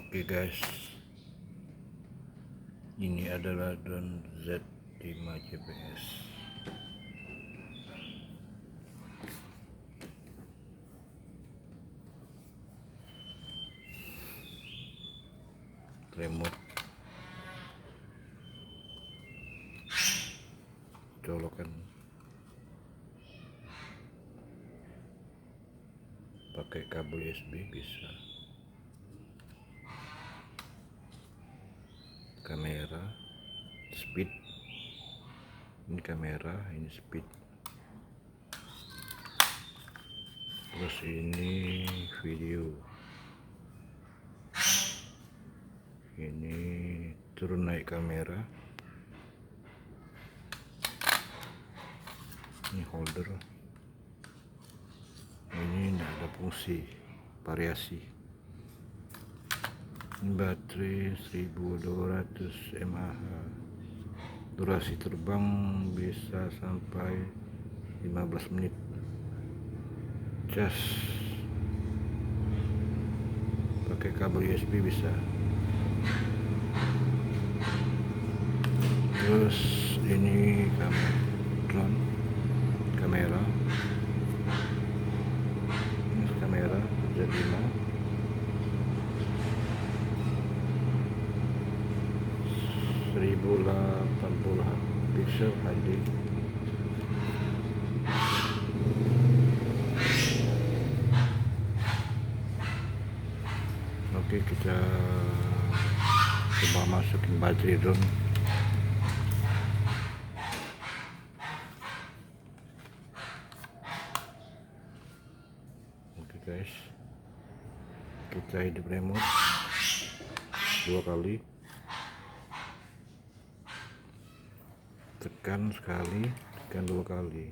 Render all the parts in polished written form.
Oke guys, ini adalah drone Z5 GPS. Remote colokan pakai kabel USB bisa. Kamera speed, ini kamera, ini speed, terus ini video, ini turun naik kamera, ini holder, ini tidak ada fungsi variasi. Ini baterai 1200 mAh, durasi terbang bisa sampai 15 menit. Cas pakai kabel USB bisa. Terus ini drone kamera, ini kamera Z5, 1080 pixel HD. Oke, kita coba masukin baterai drone. Oke guys, kita hidup remote 2 kali, tekan sekali, tekan 2 kali.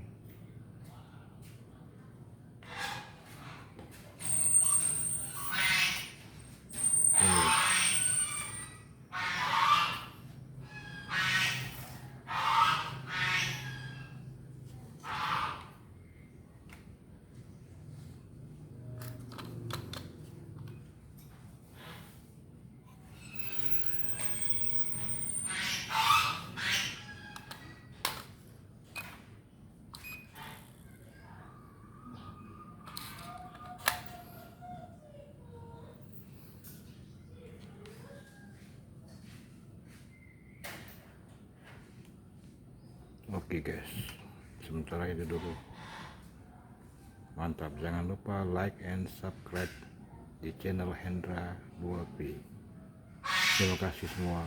Oke guys, sementara itu dulu. Mantap, jangan lupa like and subscribe di channel Hendra 2P. Terima kasih semua.